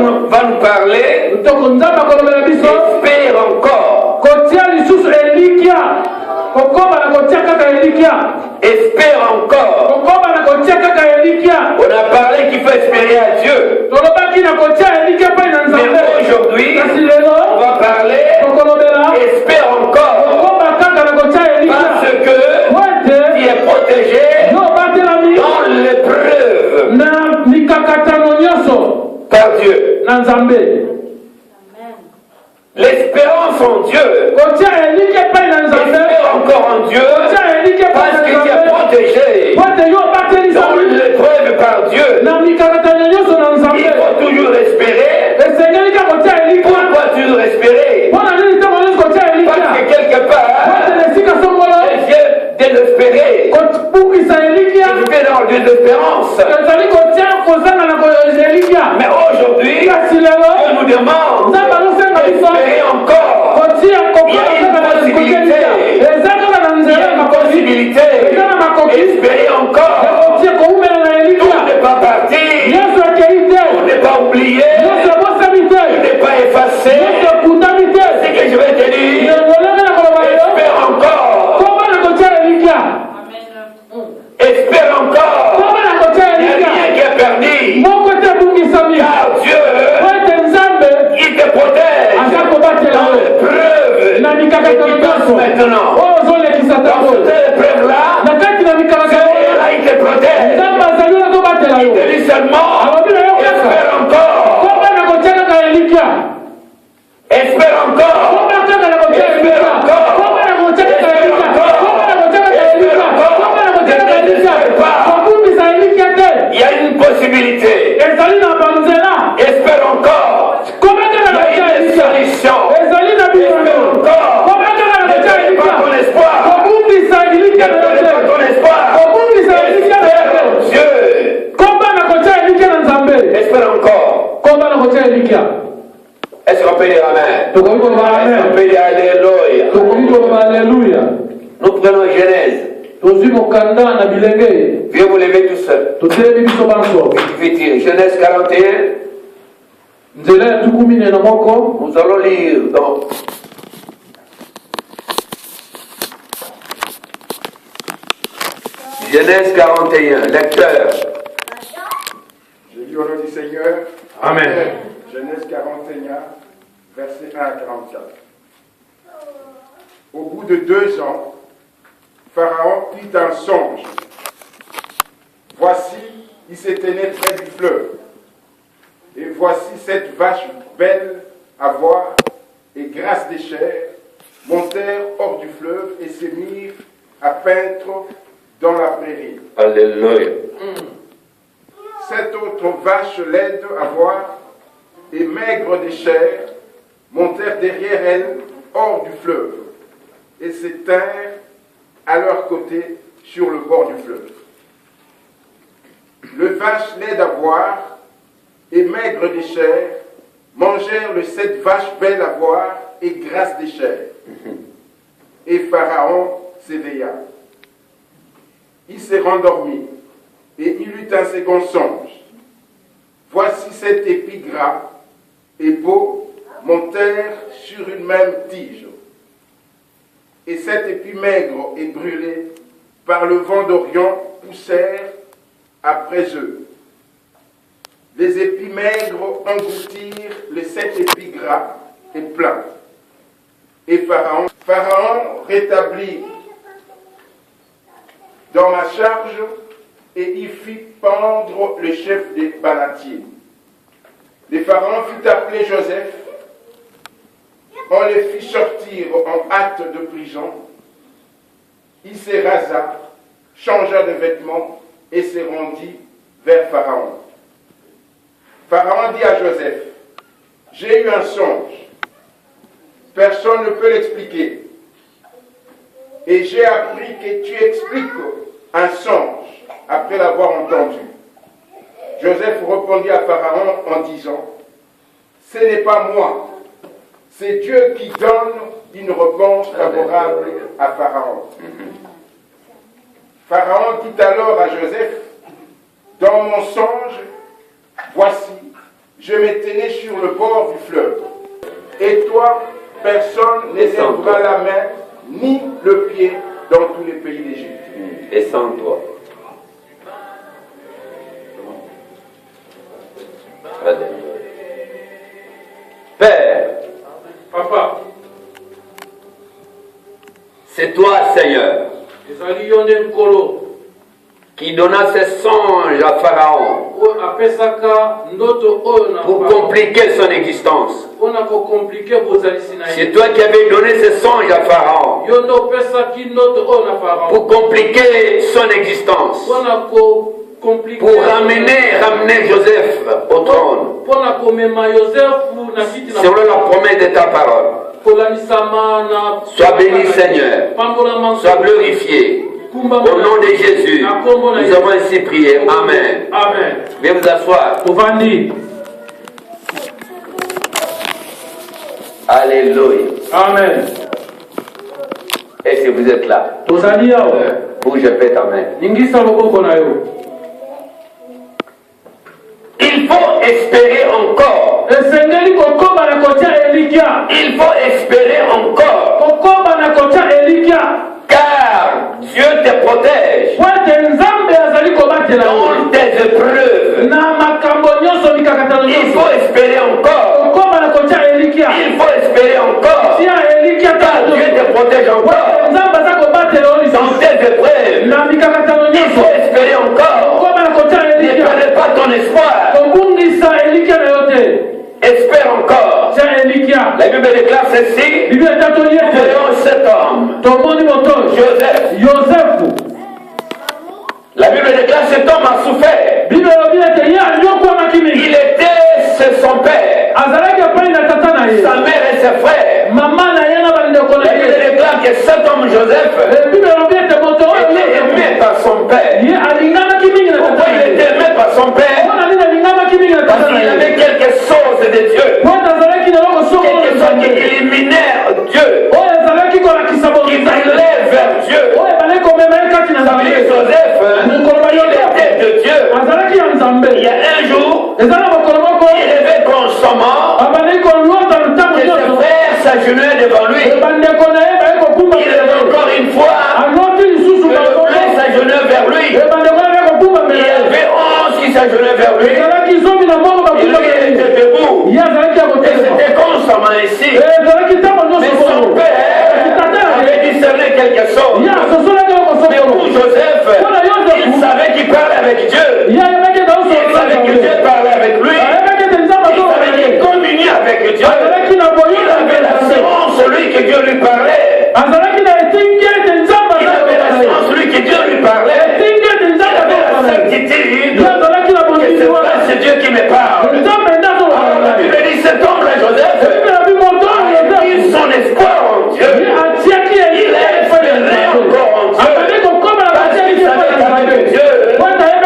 va nous parler. Espère encore. Espère encore. On a parlé qu'il faut espérer à Dieu. Mais aujourd'hui, on va parler. Espère encore. Parce que tu es protégé dans l'épreuve par Dieu. L'espérance en Dieu. Espère encore en Dieu parce que tu es protégé dans l'épreuve par Dieu. Il faut toujours espérer. Pourquoi toujours espérer? Parce que quelque part, les yeux désespérés. Je fais dans le désespérance. Mais aujourd'hui, Dieu nous demande d'espérer encore. Il y a une possibilité. Espérer encore. Tout n'est pas parti. Tout n'est pas oublié. Tout n'est pas effacé. C'est que je vais te dire. Espère encore. Espère encore. Il n'y a rien qui est permis. Car Dieu, il te protège dans l'épreuve que tu passes maintenant. Dans cette épreuve-là, Dieu, il te protège. Il te dit seulement, espère encore. Espère encore. Espère encore. Ne désespère pas. Il y a une possibilité. Espère encore. Il y a une solution. Espère encore. Ne perds pas ton espoir. Ne perds pas ton espoir. Espère en Dieu. Espère encore. Est-ce qu'on peut dire Amen? Est-ce qu'on peut dire Alléluia? Nous prenons Genèse. Viens vous lever tout seul. Genèse 41. Nous allons lire dans Genèse 41. Lecteur. Je lis au nom du Seigneur. Amen. Genèse 41, versets 1 à 44. Au bout de 2 ans, Pharaon eut un songe. Voici, il s'était né près du fleuve. Et voici 7 vaches belles à voir et grasses des chairs montèrent hors du fleuve et se mirent à paître dans la prairie. Alléluia. 7 autres vaches laides à voir et maigres des chairs montèrent derrière elles hors du fleuve et s'étinrent à leur côté sur le bord du fleuve. Les vaches laides à voir et maigres des chairs mangèrent les 7 vaches belles à voir et grasses des chairs. Et Pharaon s'éveilla. Il s'est rendormi et il eut un second songe. Voici 7 épis gras et beaux montèrent sur une même tige. Et 7 épis maigres et brûlés par le vent d'Orient poussèrent après eux. Les épis maigres engloutirent les 7 épis gras et pleins. Et Pharaon rétablit dans ma charge et y fit pendre le chef des banatiers. Le Pharaon fit appeler Joseph. On les fit sortir en hâte de prison. Il se rasa, changea de vêtements et se rendit vers Pharaon. Pharaon dit à Joseph, « J'ai eu un songe. Personne ne peut l'expliquer. Et j'ai appris que tu expliques un songe après l'avoir entendu. » Joseph répondit à Pharaon en disant, « Ce n'est pas moi. C'est Dieu qui donne une réponse favorable à Pharaon. » Pharaon dit alors à Joseph, « Dans mon songe, voici, je me tenais sur le bord du fleuve. Et toi, personne ne lèvera la main ni le pied dans tous les pays d'Égypte. Et sans toi. Père, Papa, c'est toi, Seigneur, qui donna ses songes à Pharaon pour compliquer son existence. C'est toi qui avais donné ces songes à Pharaon pour compliquer son existence, pour ramener Joseph au trône, selon la promesse de ta parole. Sois béni, Seigneur, sois glorifié. Au nom de Jésus, nous avons ainsi prié. Amen. Amen. Veuillez vous asseoir. Alléluia. Amen. Est-ce que vous êtes là? Bouge un peu ta main. Il faut espérer encore. Il faut espérer encore. Car Dieu te protège dans tes épreuves. Il faut espérer encore. Il faut espérer encore. Car Dieu te protège encore dans tes épreuves. Il faut espérer encore. Ne perdez pas ton espoir. Espère encore. La Bible déclare ceci. Nous voyons cet homme, Joseph. La Bible déclare cet homme a souffert. Il était chez son père, sa mère et ses frères. La Bible déclare que cet homme Joseph était aimé par son père. Pourquoi il était aimé par son père? Parce qu'il avait quelque chose de Dieu. Quelque chose qui éliminait Dieu. Qui s'élève vers Dieu. Joseph, il était de Dieu. Il y a un jour, il rêvait constamment que ses frères s'agenouillaient devant lui. Il rêvait encore une fois que le frère s'agenouillait vers lui. Il y avait 11 qui s'agenouillaient vers lui. Et lui, il était debout. Et c'était constamment ici. Mais son père avait discerné quelque chose. Mais pour Joseph, il savait qu'il parlait avec Dieu. Il savait que Dieu parlait avec lui. Il savait qu'il communiait avec Dieu. Il avait l'assurance, celui que Dieu lui parlait. Il avait l'assurance, celui que Dieu lui parlait. Il avait la certitude que c'est Dieu qui me parle. Alors la Bible dit cet homme-là, Joseph, il son espoir en Dieu. Il a espéré encore en Dieu. Parce qu'il savait qu'avec Dieu,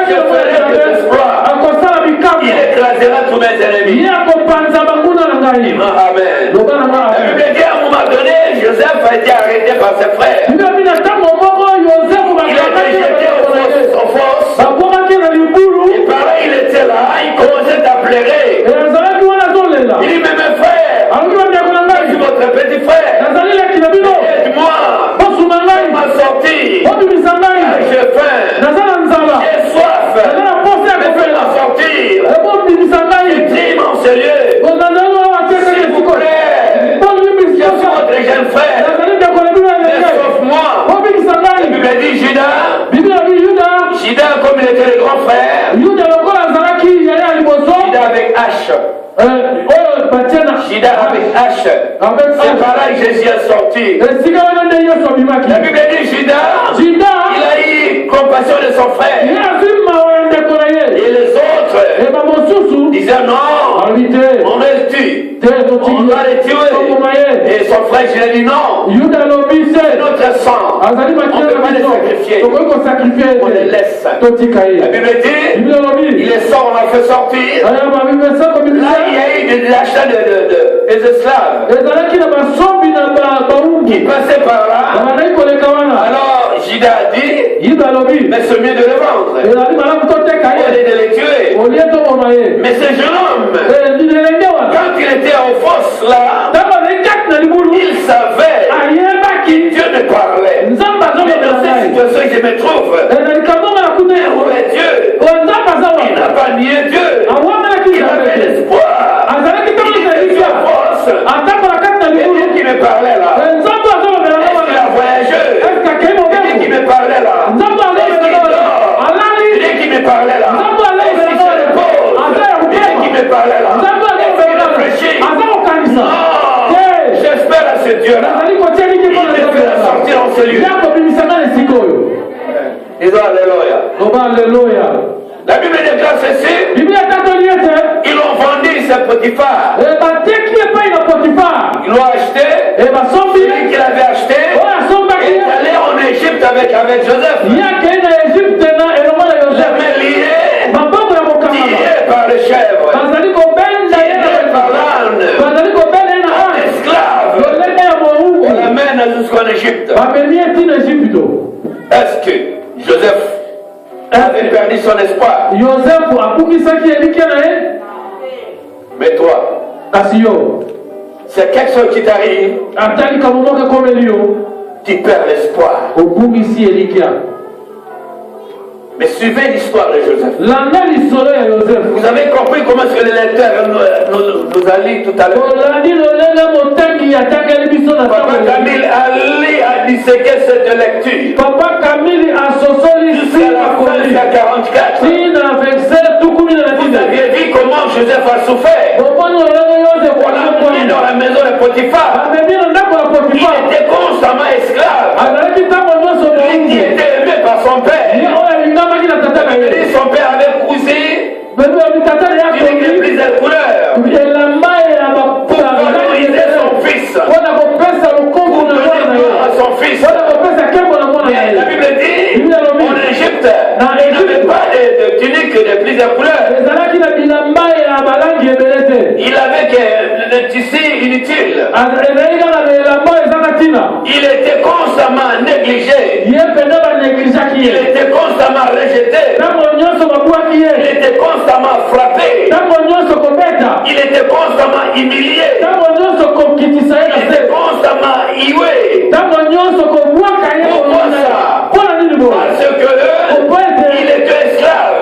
je ferai de l'espoir. Il écrasera tous mes ennemis. Amen. La Bible dit à un moment donné, Joseph a été arrêté par ses frères. Il a été jeté en force. Et pareil, il était là, il commençait à pleurer. Il dit, mais mes frères, je suis votre petit frère. Aide-moi. M'a sorti. J'ai faim. J'ai soif. Mais fais-moi sortir. J'ai pris mon sérieux. S'il vous plaît. Je suis votre jeune frère. Mais sauve-moi. La Bible dit Judas, comme il était le grand frère, Judas avec H. Judas avec H. C'est par là que Jésus est sorti. La Bible dit Judas, il a eu compassion de son frère. Et les autres disaient non, on le tue. On doit le tuer. Et son frère, je lui ai dit non. C'est notre sang. On ne peut pas les sacrifier. On les laisse. La Bible dit, il est sort, on l'a fait sortir. Là, il y a eu de l'achat des esclaves qui passaient par là. Alors, Judas a dit, mais c'est mieux de les vendre. Au lieu de les tuer. Mais ce jeune homme, Dieu-là. Il me fera sortir en ce lieu. Disons Alléluia. La Bible déclare ceci. Ils l'ont vendu, c'est Potiphar. Ils l'ont acheté. Celui qui l'avait acheté est allé en Égypte avec Joseph. Jamais lié, tiré par les chèvres, tiré par l'âne, un esclave. On l'amène jusqu'en Égypte. Est-ce que Joseph avait perdu son espoir? Mais toi, c'est quelque chose qui t'arrive, tu perds l'espoir. Mais suivez l'histoire de Joseph. Vous avez compris comment est-ce que le lecteur nous a lu tout à l'heure. Papa Camille a disséqué cette lecture. Jusqu'à la fin de 44. Vous aviez vu comment Joseph a souffert. On l'a mis dans la maison de Potiphar. Il était constamment esclave. Lui qui était aimé par son père. Son père avait cousu une église de couleur pour valoriser son fils, pour donner à son fils. Et la Bible dit, en Égypte, il n'avait pas de tunique de plusieurs couleurs. Il avait que le tissu inutile. Il était constamment négligé. Il était constamment rejeté. Il était constamment frappé. Il était constamment humilié. Il était constamment hué. Pourquoi ça? Parce que il était esclave.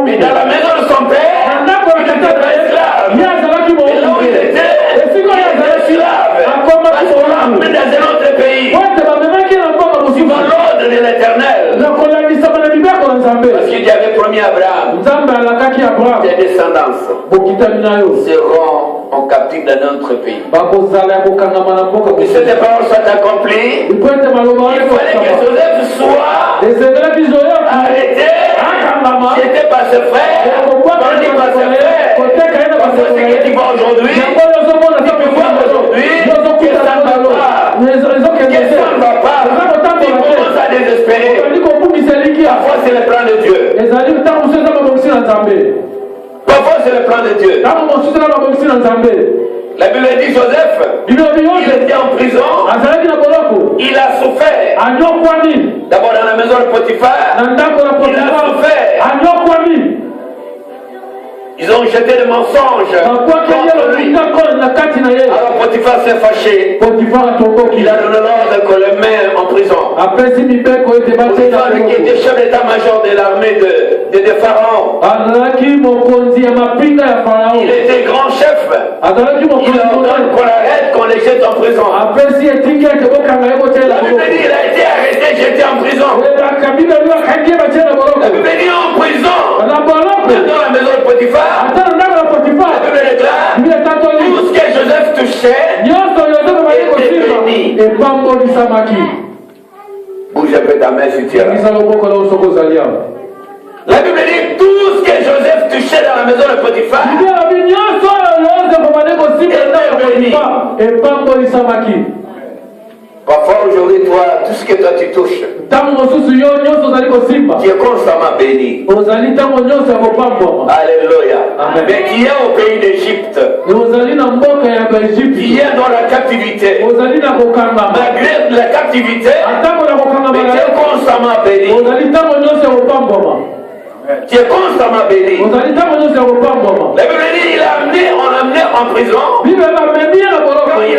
Mais dans la maison de son père, il était pas esclave. Et là où il était esclave. Parce qu'on l'a amené dans un autre pays. Suivant l'ordre de l'Éternel. Parce qu'il avait promis à Abraham, tes descendants seront en captif dans notre pays. Et cette parole soit accomplie. Il fallait que Joseph soit arrêté. C'était pas ses frères. Tandis pas ses frères. Parce que ce que tu vois aujourd'hui, tu peux voir aujourd'hui que ça ne va pas. Que ça ne va pas. Tu commences à désespérer. Parfois c'est le plan de Dieu. Parfois c'est le plan de Dieu. La Bible dit Joseph, il était en prison, il a souffert. D'abord dans la maison de Potiphar, il a souffert. Ils ont jeté des mensonges contre lui. Alors Potiphar s'est fâché. Il a donné l'ordre qu'on le met en prison. Potiphar, lui qui était chef d'état-major de l'armée de Pharaon. Il était grand chef. Il ordonne qu'on l'arrête, qu'on les jette en prison. La Bible dit il a été arrêté, jeté en prison. La Bible dit en prison. Dans la maison de Potiphar. La Bible déclare tout ce que Joseph touchait était béni. Bouge un peu ta main si tu es là. La Bible dit tout ce que Joseph touchait dans la maison de Potiphar était béni. Parfois aujourd'hui, toi, tout ce que toi tu touches, tu es constamment béni. Alléluia. Mais qui est au pays d'Égypte, qui est dans la captivité, malgré la captivité, mais tu es constamment béni. Tu es constamment béni. La Bible dit on l'a amené en prison. Quand il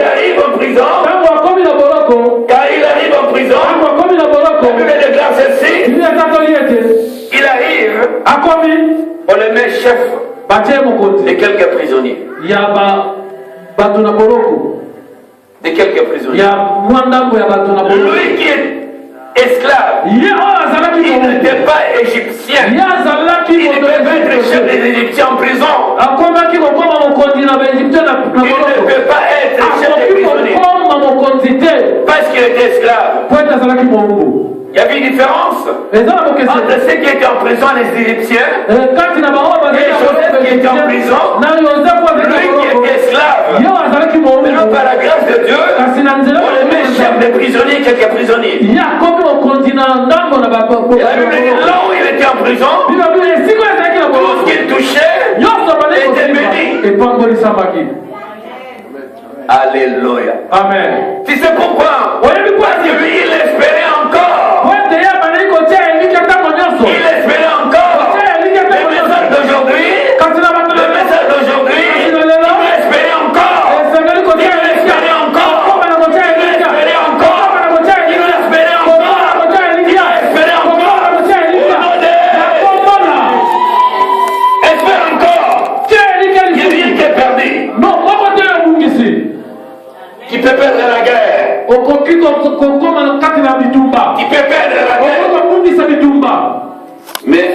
arrive en prison, la Bible déclare ceci. Il arrive, on le met chef de quelques prisonniers. De quelques prisonniers. Lui qui est esclave, il n'était pas égyptien. Il ne peut pas être chef des Égyptiens en prison. Il ne peut pas être chef des prisonniers. Parce qu'il était esclave. Il y avait une différence entre ceux qui étaient en prison, les Égyptiens, et Joseph qui était en prison, lui qui était esclave. Maintenant, par la grâce de Dieu, on le met chef des prisonniers qui étaient prisonniers. Et la Bible dit, là où il était en prison, tout ce qu'il touchait était béni. Alléluia. Amen. Tu sais pourquoi? Parce que lui, il espérait encore. Il espérait encore. Le message d'aujourd'hui, il va espérer encore. Il va espérer encore. Il va espérer encore. Il va espérer encore. Il va espérer encore. Il va espérer encore. Au nom de... Espère encore. Il n'y a rien qui est perdu. Qui peut perdre la guerre. Qui peut perdre la guerre. Mais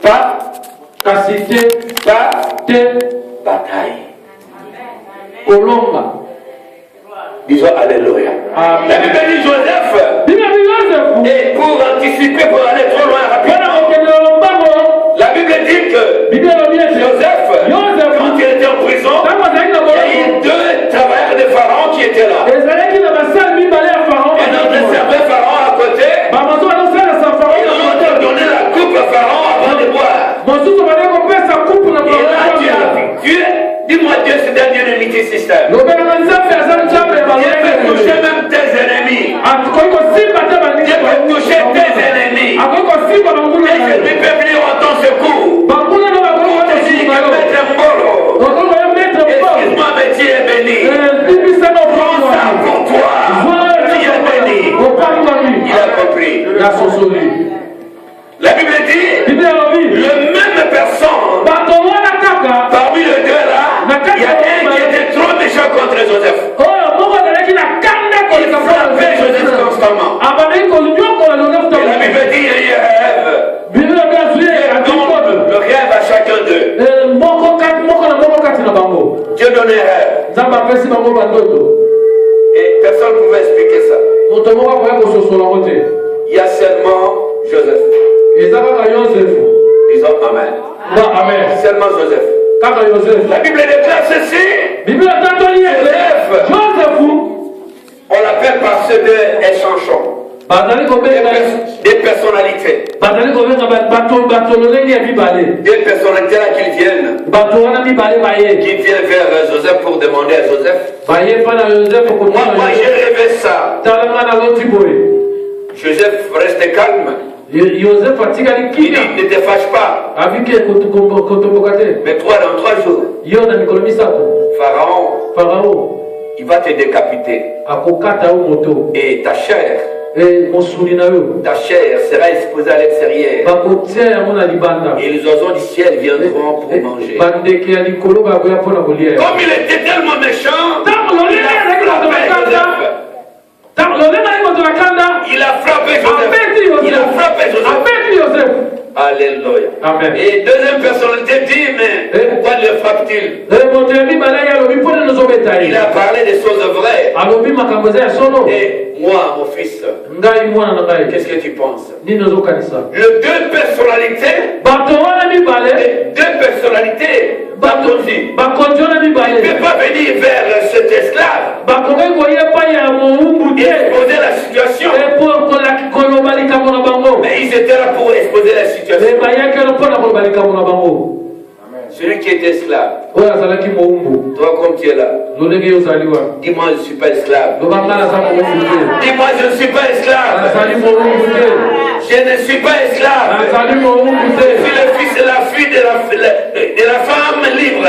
pas bataille. Disons Alléluia. La Bible dit Joseph. Et pour anticiper, pour aller trop loin rapidement, la Bible dit que Joseph, quand il était en prison, il y a eu 2 travailleurs de Pharaon qui étaient là. Et notre serveur Pharaon à côté, ils ont donné la coupe à Pharaon avant de boire. Et là, Dieu, dis-moi Dieu, c'est un Dieu d'unité système. Il peut toucher même tes ennemis. Dieu peut toucher tes ennemis. Et je lui peux venir en ton secours. Excuse-moi, mais tu es béni. Prends ça pour toi. Tu es béni. Il a compris. La Bible dit, le même personne, parmi les 2 là, il y a un qui était trop méchant contre Joseph. Il frappait Joseph constamment. Et la Bible dit, il y a eu un rêve. Le rêve à chacun d'eux. Dieu donne un rêve. Et personne ne pouvait expliquer ça. Il y a seulement Joseph. Disons Amen. Seulement Joseph. La Bible déclare ceci. Joseph, on l'appelle par ce deux échanchons. Des personnalités. Des personnalités là qui viennent vers Joseph pour demander à Joseph. Moi j'ai rêvé ça. Joseph reste calme. Il dit, ne te fâche pas. Mais toi, dans 3 jours, Pharaon, il va te décapiter. Et ta chair sera exposée à l'extérieur. Et les oiseaux du ciel viendront pour manger. Comme il était tellement méchant, il a frappé Joseph. Alléluia. Amen. Et deuxième personnalité dit, mais pourquoi le frappe-t-il? Il a parlé des choses vraies. Et moi, mon fils, qu'est-ce que tu penses? Les 2 personnalités, il ne peut pas venir vers cet esclave et exposer la situation. Mais ils étaient là pour exposer la situation. Celui qui est esclave, toi comme tu es là, dis-moi je ne suis pas esclave. Dis-moi je ne suis pas esclave. Je ne suis pas esclave. Je suis le fils et la fille de la femme libre.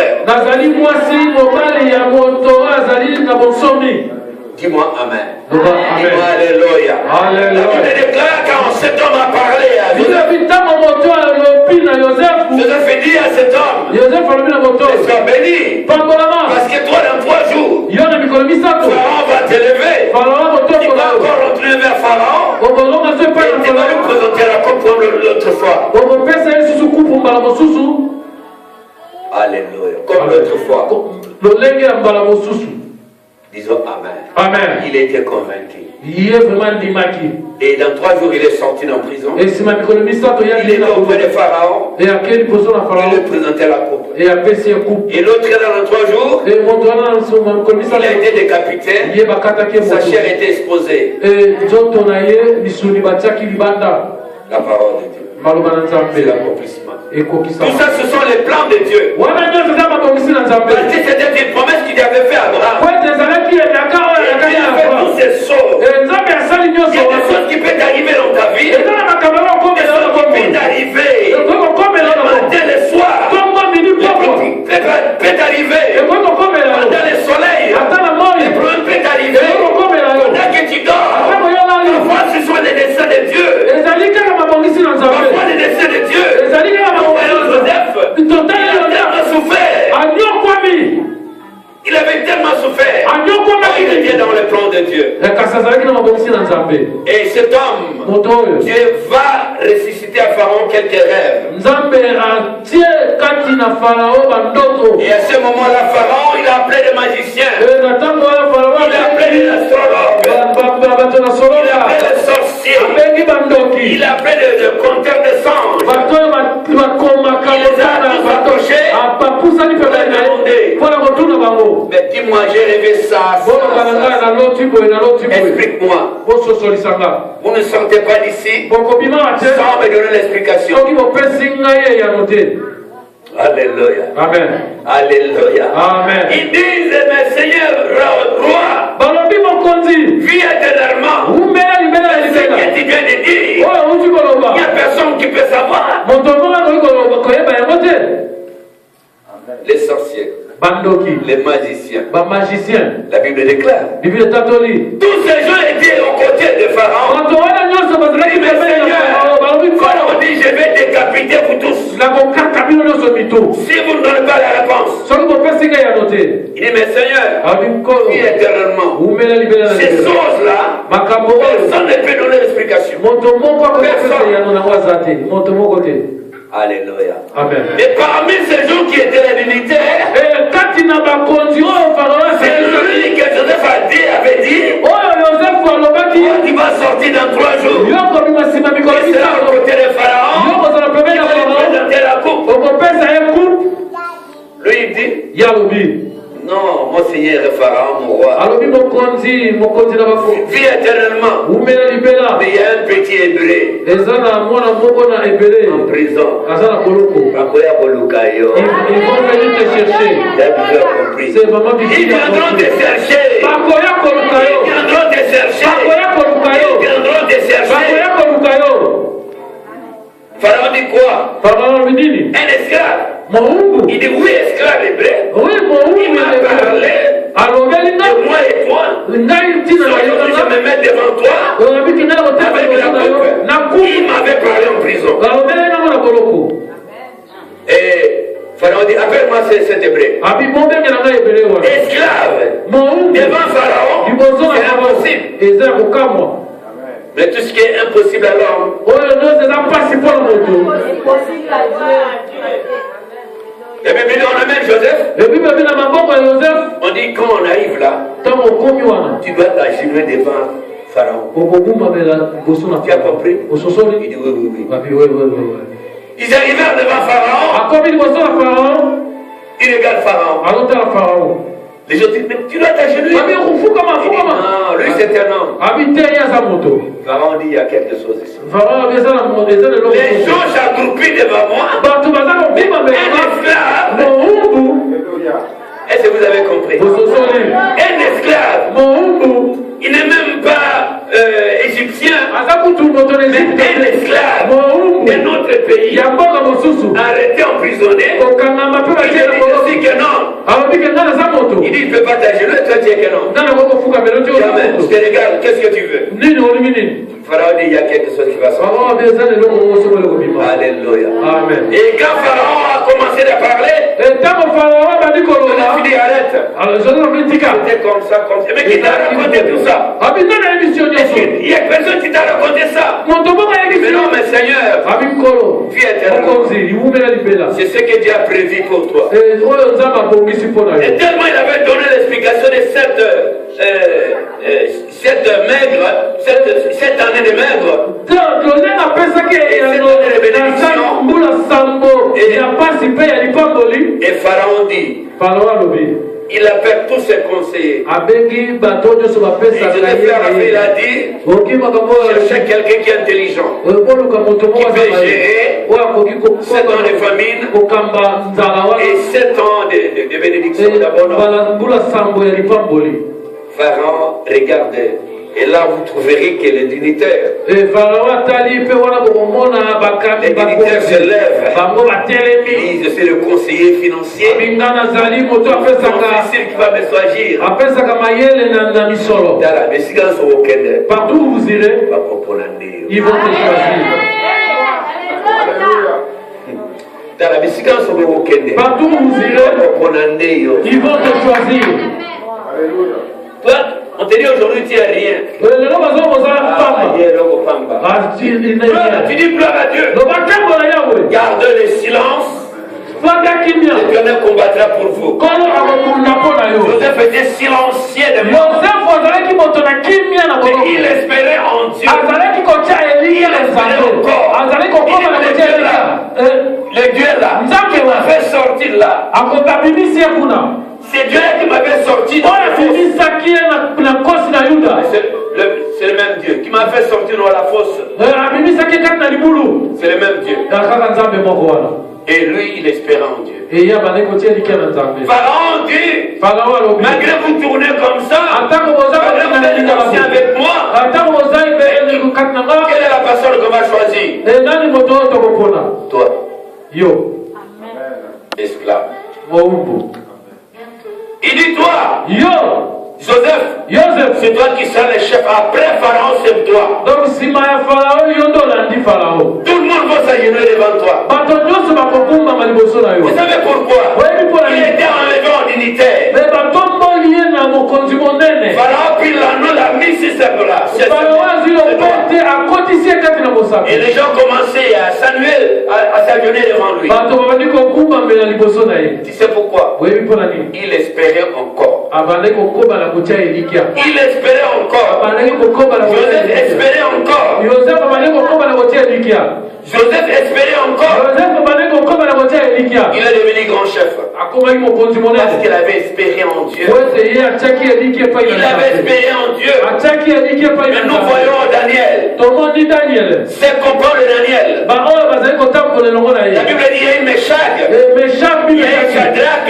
Dis-moi Amen. Dis-moi Alléluia. La Bible déclare quand cet homme a parlé à Joseph, Joseph dit à cet homme, sois béni, parce que toi dans 3 jours, Pharaon va t'élever. Tu vas encore rentrer vers Pharaon et tu vas lui présenter la coupe comme l'autre fois. Alléluia. Comme l'autre fois. Disons Amen. Amen. Il était convaincu. Il est vraiment dimaki. Et dans 3 jours, il est sorti de prison. Et si ma micronomiste, il est auprès de Pharaon. Et à quel poisson la Pharaon? Il lui présentait la coupe. Et après c'est coupe. Et l'autre est dans 3 jours. Et mon il a été décapité. Sa chair était exposée. Et la parole de Dieu. C'est l'accomplissement. Tout ça, ce sont les plans de Dieu. Parce que c'était une promesse qu'il avait fait à Abraham. Et Dieu a fait tous ces choses. Il y a des choses qui peuvent arriver dans ta vie. Des choses qui peuvent arriver le matin, le soir. Peut arriver pendant le soleil. Les problèmes peuvent arriver pendant que tu dors. Parfois, ce sont des desseins de Dieu. Parfois, des desseins de Dieu. Joseph, il a tellement souffert. Il avait tellement souffert. Il était dans le plan de Dieu. Et cet homme, Dieu va ressusciter à Pharaon quelques rêves. Et à ce moment-là, Pharaon, il a appelé des magiciens. Il a appelé des astrologues. Il a appelé des sorciers. Il a appelé des compteurs de sang. Il les a tous accrochés. Mais dis-moi, j'ai rêvé ça. Explique-moi. Vous ne sentez pas d'ici sans me donner l'explication. Alléluia. Amen. Alléluia. Amen. Ils disent, mais Seigneur, roi, vis éternellement. Ce que tu viens de dire, il n'y a personne qui peut savoir. Les sorciers, les magiciens, la Bible déclare. Tous ces gens étaient aux côtés de Pharaon. Mais Seigneur, Pharaon dit, je vais décapiter vous tous. Si vous ne donnez pas la réponse, il dit, mais Seigneur, vis éternellement. Ces choses-là, personne ne peut donner l'explication. Alléluia. Amen. Et parmi ces gens qui étaient les militaires, c'est celui que Joseph avait dit, tu vas sortir dans 3 jours. Il sera au côté de Pharaon. Il va lui présenter la coupe. Lui il dit, non, mon Seigneur est Pharaon, mon roi. Vis éternellement. Mais il y a un petit hébreu en prison. Ils vont venir te chercher. C'est vraiment difficile. Ils viendront te chercher. Ils viendront te chercher. Ils viendront te chercher. Pharaon dit quoi? Un esclave. Il dit oui, esclave hébreu. Il m'a parlé de moi et toi. Je me mets devant toi avec la coupe. Il m'avait parlé en prison. Et Pharaon dit, appelle-moi cet hébreu. Esclave devant Pharaon, c'est impossible. Mais tout ce qui est impossible à l'homme, la Bible dit, on amène Joseph. On dit, quand on arrive là, tu dois t'agenouiller devant Pharaon. Tu as compris? Il dit, oui. Ils arrivèrent devant Pharaon. Il regarde Pharaon. Les gens disent, mais tu dois t'agenouiller. Non, lui c'est un homme. Pharaon dit, il y a quelque chose ici. Les gens s'aggroupies devant moi. Mais un esclave. Est-ce que vous avez compris? Un esclave. Il n'est même pas égyptien. Mais un esclave d'un autre pays. Arrêté, emprisonné. Il dit aussi que non. Il dit, il ne peut pas t'agenouiller, toi tu es que non. Jamais. Je te regarde, qu'est-ce que tu veux? Pharaon dit, il y a quelque chose qui va sortir. Alléluia. Amen. Et quand Pharaon a commencé à parler, il dit, arrête. C'était comme ça. Mais qui t'a raconté tout ça? Il y a personne qui t'a raconté ça. Mais non, mais Seigneur, vis éternellement. C'est ce que Dieu a prévu pour toi. Et tellement il avait donné l'explication de cette année de maigre, et Pharaon dit, il appelle tous ses conseillers. Il a dit, cherchez quelqu'un qui est intelligent, qui peut gérer 7 ans de famine et 7 ans de bénédiction d'abondance. Pharaon regardait. Et là, vous trouverez que les dignitaires se lèvent. Disent, je suis le conseiller financier. Mon officier qui va me choisir. Partout où vous irez, ils vont te choisir. Partout où vous irez, ils vont te choisir. Toi, on te dit aujourd'hui tu n'es rien. Tu dis gloire à Dieu. Gardez le silence. L'Éternel combattra pour vous. Joseph était silencieux de mort. Il espérait en Dieu. Il espérait encore. Le Dieu là, qui m'a fait sortir là. C'est Dieu qui m'avait sorti. C'est le même Dieu qui m'a fait sortir dans la fosse. C'est le même Dieu. Et lui, il espérait en Dieu. Pharaon dit, malgré vous tournez comme ça, malgré vous êtes ancien avec moi, quelle est la personne qu'on va choisir? Toi. Esclave. Il dit toi, Joseph, c'est toi qui seras le chef. Après Pharaon, c'est toi. Donc si ma Pharaon, tout le monde va s'agenouiller devant toi. Vous savez pourquoi? Il était enlevé en dignitaire. Pharaon puis l'anneau l'a mis sur sa place. Et les gens commençaient à s'agenouiller devant lui. Tu sais pourquoi? Il espérait encore. Il espérait encore. Joseph espérait encore. Joseph espérait encore. Il est devenu grand chef. Parce qu'il avait espéré en Dieu. Il avait espéré en Dieu. Mais nous voyons Daniel. C'est comprendre Daniel. La Bible dit il y a une Meshach, il y a une Shadrach,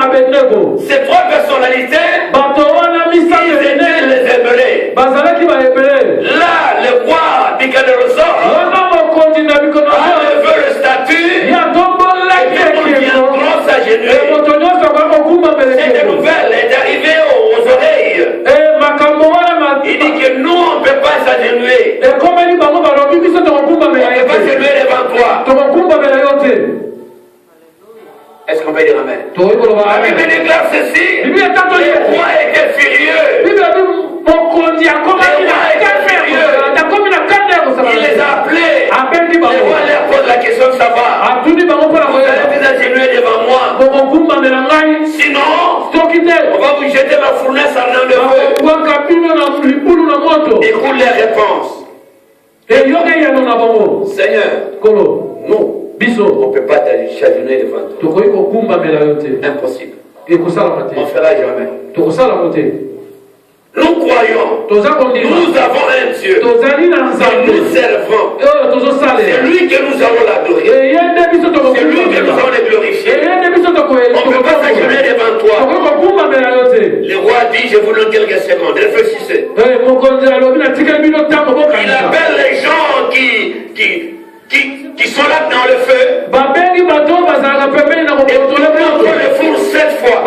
Abednego. Ces 3 personnalités, ils étaient les Hébreux. Là, le roi Nabuchodonosor a levé le statut et nous viendrons s'agenouiller. Cette nouvelle est arrivée aux oreilles. Il dit que nous, on ne peut pas s'agenouiller. On ne peut pas s'agenouiller devant toi. Est-ce qu'on peut dire amen? La Bible déclare ceci. Le roi était furieux. Il les a appelés. Le roi leur pose la question de savoir. Vous allez vous agenouiller devant moi. Sinon, on va vous jeter ma fournaise ardente de feu. Écoute les réponses. Seigneur, nous, on ne peut pas t'agenouiller devant toi. Impossible. On ne fera jamais. Nous croyons, nous avons un Dieu que nous servons. C'est lui que nous allons l'adorer. C'est lui que nous allons le glorifier. On ne peut pas s'agenouiller devant toi. Le roi dit, je vous donne quelques secondes, réfléchissez. Il appelle les gens qui sont là dans le feu. Et tout le monde le four 7 fois.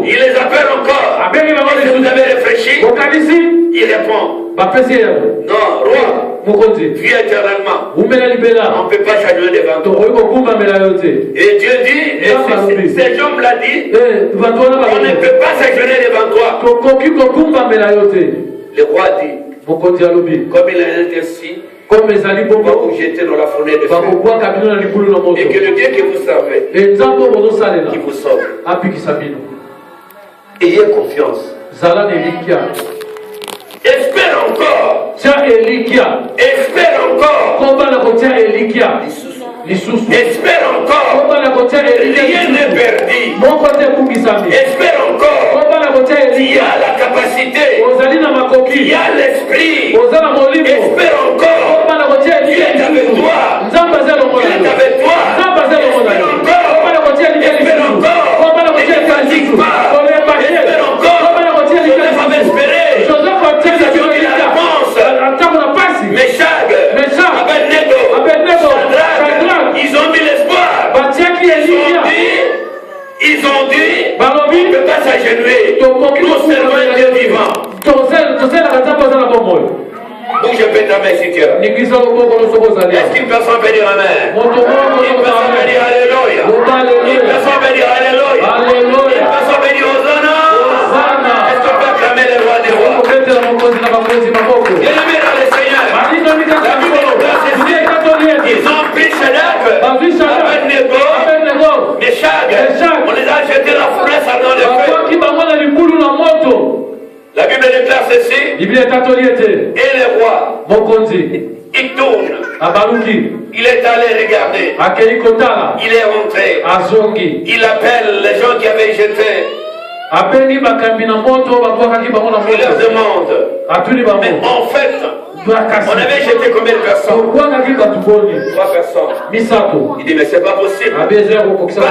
Il les appelle encore. Est-ce que vous avez réfléchi? Il répond. Non, roi, vis éternellement. On ne peut pas s'agenouiller devant toi. Et Dieu dit, et cet homme l'a dit, on ne peut pas s'agenouiller devant toi. Le roi dit, comme il a été ainsi, on va vous jeter dans la fournaise de feu. Et que le Dieu que vous servez, qui vous sauve. Ayez confiance. Zala Elikia. Espère encore. Tia Elikia. Espère encore. Combat la côtière Elikia. Espère encore. Rien n'est perdu. Espère encore. Il y a la capacité. Il y a l'esprit. Espère encore. Dieu est avec toi. Dieu est avec toi. Espère encore. Espère encore. Ne fatigue pas. Espère encore. Joseph avait espéré. Il a la réponse. Meshach, Abednego, Shadrach, ils ont mis l'espoir. Ils ont dit, on ne peut pas s'agenouiller. Nous servons un Dieu vivant. Donc je peux ta main si tu es. Est-ce qu'une personne peut dire Amen? Une personne peut dire Alléluia. Une personne peut dire Alléluia. Une personne peut dire Hosanna. Est-ce qu'on peut acclamer les rois des rois? Bien-aimés dans le Seigneur, la Bible nous donne ceci. Ils ont pris Shadrach, Abednego, Meshach. On les a jetés dans la fournaise ardente de feu. La Bible déclare ceci. Et le roi, il tourne. Il est allé regarder. Il est rentré. Il appelle les gens qui avaient jeté. Il leur demande. Mais en fait, on avait jeté combien de personnes? 3 personnes. Il dit mais c'est pas possible. Parce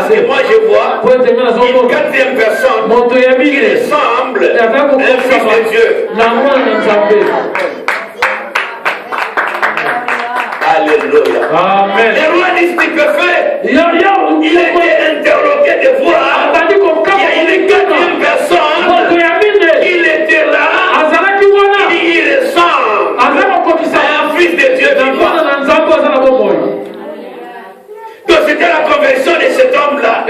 que moi je vois une 4e personne qui ressemble à un fils de Dieu. Alléluia. Amen. Le roi dit ce qu'il peut faire. Il était interloqué de voir qu'il y a une 4e personne. Il était là. Il ressemble à un fils de Dieu vivant. Donc c'était la conversion de cet homme-là.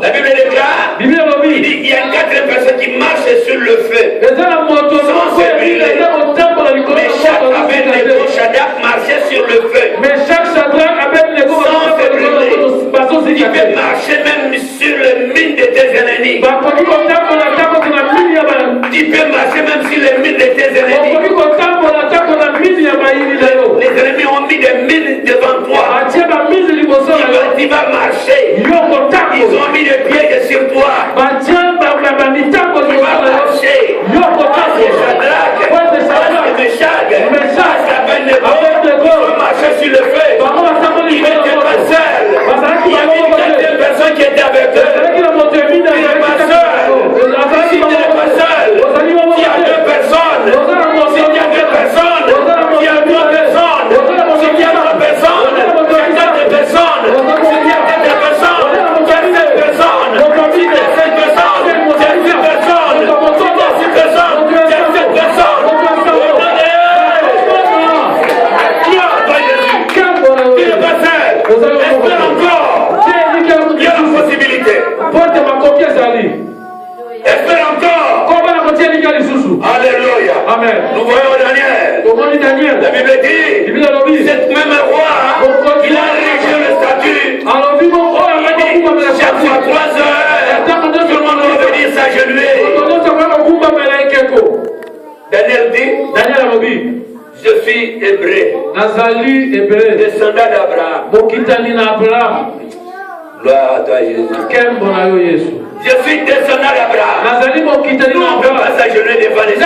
La Bible déclare, il dit qu'il y a une 4e personne qui marche sur le feu. Sans se brûler. Mais chaque Abednego, Shadrach marchait sur le feu. Sans se brûler. Il peut marcher même sur les mines de tes ennemis. Tu peux marcher même sur les mines de tes ennemis. Les ennemis ont mis des mines devant toi. Tu vas marcher. Ils ont mis des pièges sur toi. Tu vas marcher. Shadrach, Meshach, Abednego ont marché sur le feu. Ils n'étaient pas seuls. Il y avait une 4e personne qui était avec eux. Ils n'étaient pas seuls. Si tu n'es pas seul, il y a 2 personnes. Si il y a 2 personnes, il y a 3 personnes. Si il y a 3 personnes, il y a 4 personnes. Si il y a 4 personnes, il y a 7 personnes. Si il y a 7 personnes, il y a 8 personnes. Si il y a 6 personnes, il y a 7 personnes. Tu n'es pas seul. Espère encore. Il y a la possibilité. Espère encore. Alléluia. Amen. Nous voyons Daniel. La Bible dit, cette même roi, il a réglé le statut. Chaque fois 3 heures, tout le monde doit venir s'agenouiller. Daniel dit, je suis hébreu, descendant d'Abraham. Gloire à toi Jésus. Je suis descendant d'Abraham. Nous on ne peut pas s'agenouiller devant les hommes.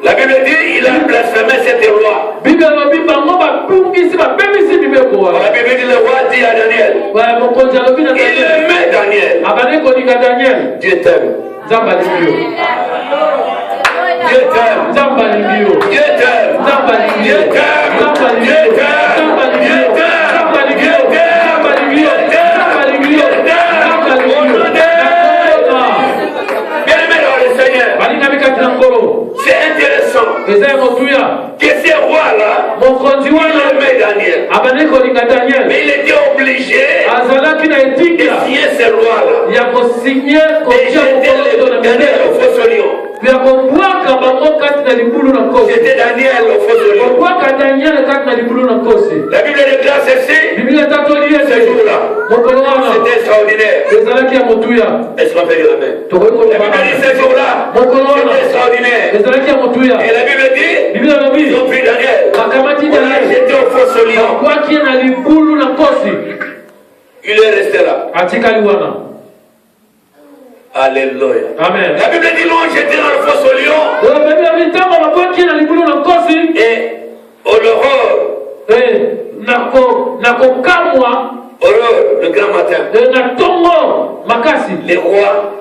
La Bible dit il a blasphémé cet roi. La Bible dit le roi dit à Daniel. Il aimait Daniel. Dieu t'aime. Dieu t'aime. Dieu t'aime. Dieu t'aime. Dieu t'aime. C'est intéressant que ces rois-là, il aimait Daniel. Mais il était obligé de signer ces rois-là. Et j'étais Daniel au faux lion. C'était Daniel au faux lion. La Bible déclare ceci. Ce jour-là, c'était extraordinaire. Est-ce qu'on peut dire amen? La Bible dit ces jours-là, c'était extraordinaire. Et la Bible dit, ils ont pris Daniel. On l'a jeté au fosse au lion. Il est resté là. Alléluia. Amen. La Bible dit l'ont jeté dans le fosse au lion. Et l'aurore, le grand matin, les rois,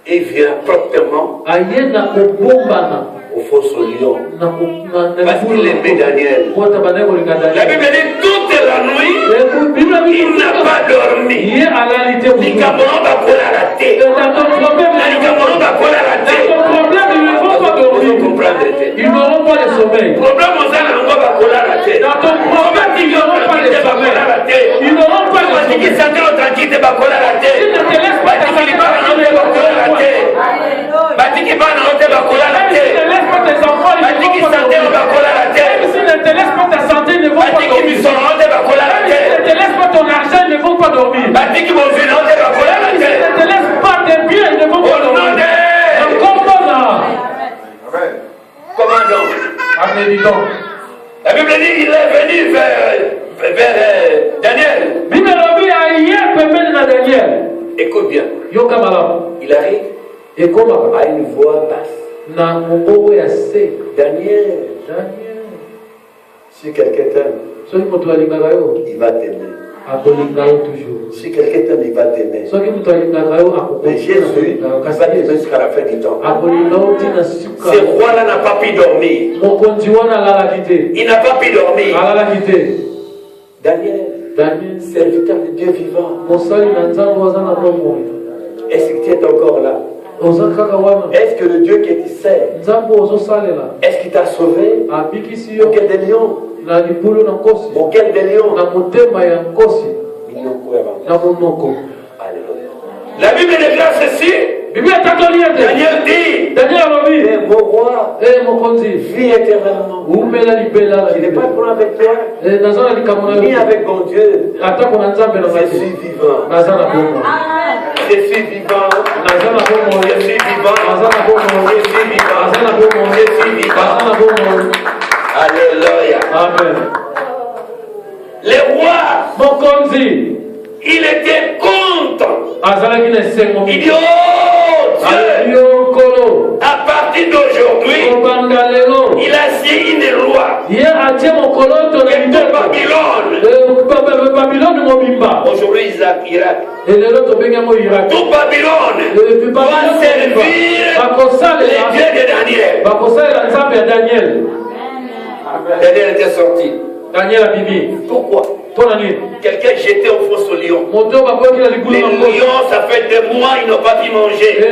il vient promptement au fosse au lion. Parce qu'il aimait Daniel. La Bible dit toute la nuit, il n'a pas dormi. Ils n'auront pas le sommeil. Dans ton problème, ils n'auront pas le sommeil. Ils n'auront pas le sommeil. Ils ne te laissent pas tes enfants, ils ne vont pas dormir. S'ils ne te laissent pas ta santé, ils ne vont pas dormir. S'ils ne te laissent pas ton argent, ils ne vont pas dormir. S'ils ne te laissent pas tes biens, ils ne vont pas dormir. Comment donc? Amen, donc. La Bible dit qu'il est venu vers Daniel. Écoute bien. Il arrive à une voix basse. Daniel. Si quelqu'un t'aime, il va t'aimer. Si quelqu'un t'aime, il va t'aimer. Mais Jésus va t'aimer jusqu'à la fin du temps. Ce roi-là n'a pas pu dormir. Il n'a pas pu dormir. Daniel, serviteur de Dieu vivant. Est-ce que tu es encore là? Est-ce que le Dieu qui te sert, est-ce qu'il t'a sauvé? Auquel des lions? Auquel des lions? La Bible déclare ceci. Daniel dit, mon roi, vis éternellement. Je n'ai pas de problème avec toi, ni avec mon Dieu. Je suis vivant. Je suis vivant. Je suis vivant. Je suis vivant. Alléluia. Amen. Les rois, il était content. Il dit, oh Dieu, à partir d'aujourd'hui, il a signé une loi. Et Babylone, aujourd'hui Irak, tout Babylone va servir les dieux de Daniel. Daniel était sorti. Pourquoi? Quelqu'un jeté au fosse au lion. Les lions, ça fait des mois, ils n'ont pas pu manger. Les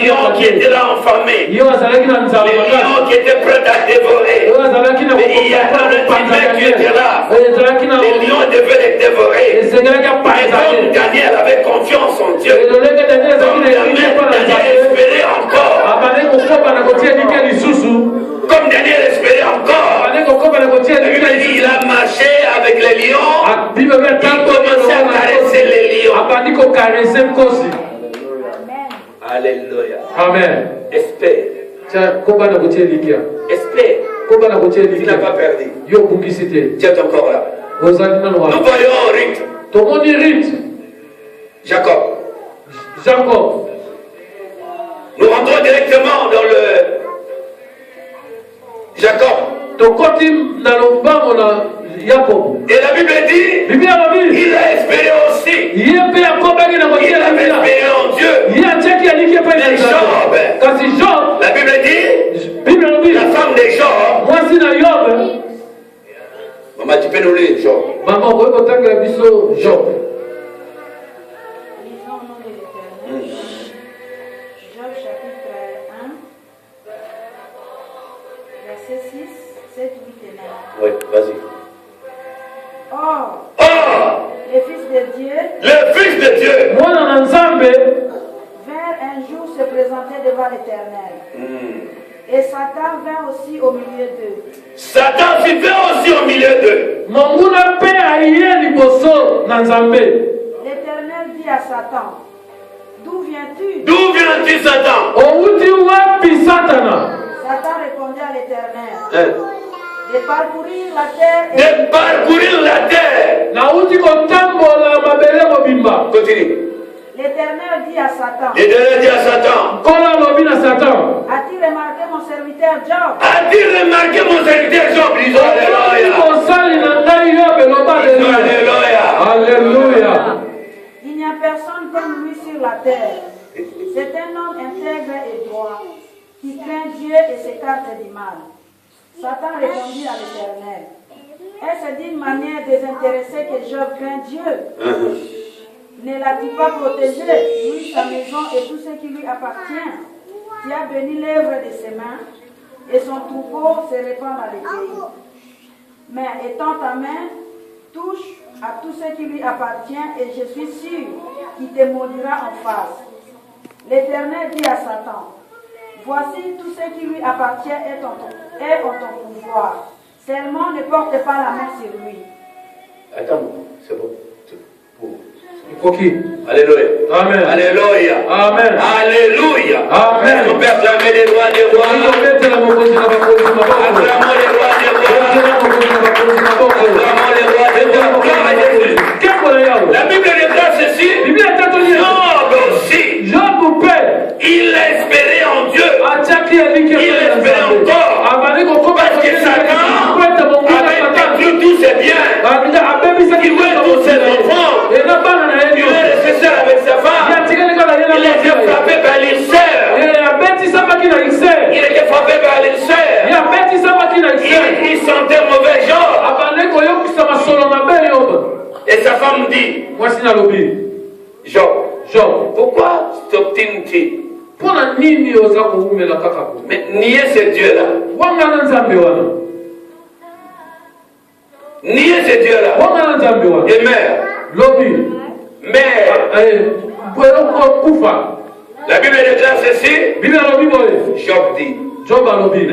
lions qui étaient là enfamés. Les lions qui étaient prêts à dévorer. Mais il y a un petit qui était là. Les lions devaient les dévorer. Et comme Daniel avait confiance en Dieu, Daniel espérait encore. Comme Daniel espérait encore. Il a marché avec les lions. Il commençait à caresser les lions. Alléluia. Amen. Espère. Espère. Tu n'as pas perdu. Tu es encore là. Nous voyons Ruth. Jacob. Nous rentrons directement dans le Jacob. Et la Bible dit, il a espéré aussi. Il avait espéré en Dieu. Mais Job, la Bible dit, la femme de Job. Maman, tu peux nous lire Job. Lisons au nom de l'Éternel. Job chapitre 1, verset 6, 7, 8 et 9. Oui, vas-y. Or, le Fils de Dieu vint un jour se présenter devant l'Éternel. Et Satan vint aussi au milieu d'eux. Satan vint aussi au milieu d'eux. L'Éternel dit à Satan, d'où viens-tu? D'où viens-tu, Satan? Satan répondit à l'Éternel, de parcourir la terre et de parcourir la terre. Continue. L'Éternel dit à Satan, L'Éternel dit à Satan, as-tu remarqué mon serviteur Job? as-tu remarqué mon serviteur Job? Disons Alléluia. Alléluia. Il n'y a personne comme lui sur la terre. C'est un homme intègre et droit, qui craint Dieu et s'écarte du mal. Satan répondit à l'Éternel, est-ce d'une manière désintéressée que Job craint Dieu? Ne l'as-tu pas protégé, lui, sa maison et tout ce qui lui appartient? Tu as béni l'œuvre de ses mains, et son troupeau se répand dans les pays. Mais étends ta main, touche à tout ce qui lui appartient, et je suis sûr qu'il te maudira en face. L'Éternel dit à Satan, voici tout ce qui lui appartient est en ton pouvoir. Seulement ne porte pas la main sur lui. Attends, c'est bon. Alléluia. Amen. Alléluia. Amen. Alléluia. Amen. On peut acclamer les rois des rois. Acclamons les rois des rois. Acclamons les rois des rois. Gloire à Jésus. La Bible déclare ceci. Job aussi. Il espérait en Dieu. Il espérait encore. Parce que Satan avait détruit tous ses biens. Il voulait tous ses enfants. Il est resté seul avec sa femme. Il était frappé par l'ulcère. Il était frappé par l'ulcère. Il sentait mauvais genre. Et sa femme dit, Job, pourquoi t'obstines-tu? Mais nier ce Dieu-là. Nier ce Dieu-là. Et mère. La Bible déclare ceci. Job dit,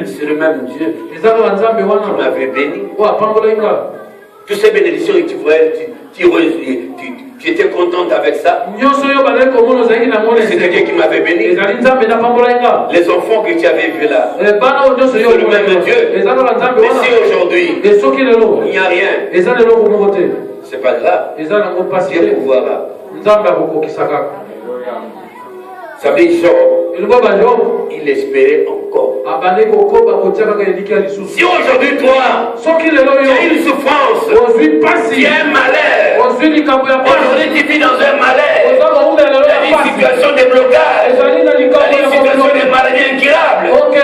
c'est le même Dieu qui m'avait béni. Toutes ces bénédictions que tu voyais, tu étais contente avec ça. C'est quelqu'un qui m'avait béni. Les enfants que tu avais vus là, c'est le même Dieu. Mais si aujourd'hui, il n'y a rien, c'est pas grave. Dieu pouvoira. Ça veut dire Job, il espérait encore. Si aujourd'hui toi, tu as une souffrance, tu as un malheur, aujourd'hui tu vis dans un malheur, tu as une situation de blocage, tu as une situation de maladie incurable, tu as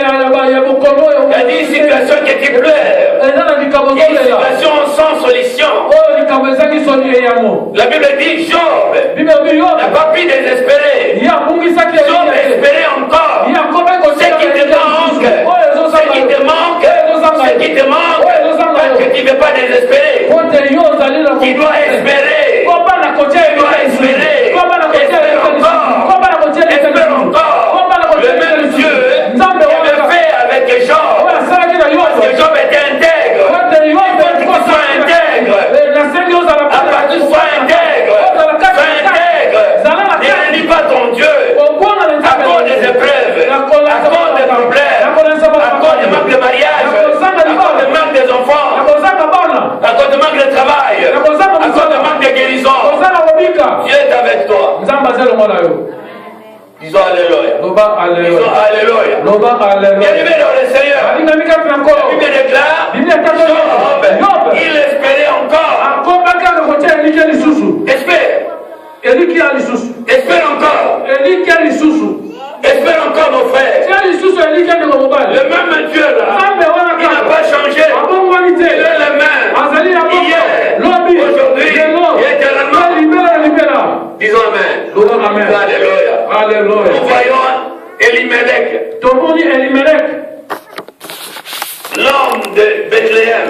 une situation que tu pleures, il y a une situation sans solution. La Bible dit Job n'a pas pu désespérer. Job espérait encore. Ce qui te manque, parce que tu ne veux pas désespérer. Tu dois espérer. Espère encore. Le même Dieu qui avait fait avec Job. Parce que Job était intègre. Il faut que tu sois intègre. À partir de sois intègre. Ne nie pas ton Dieu. À cause des épreuves, à cause des problèmes, à cause du manque de mariage, à cause du manque des enfants, à cause du manque de travail, à cause du manque de guérison. Dieu est avec toi. Disons Alléluia. Disons Alléluia. Bien-aimé dans le Seigneur, la Bible déclare Job, il espérait encore. Espère encore. Espère encore nos frères. Le même Dieu là, il n'a pas changé. Il est le même. Hier, aujourd'hui, et éternellement. Disons Amen. Alléluia. Nous voyons Elimelech, l'homme de Bethléem.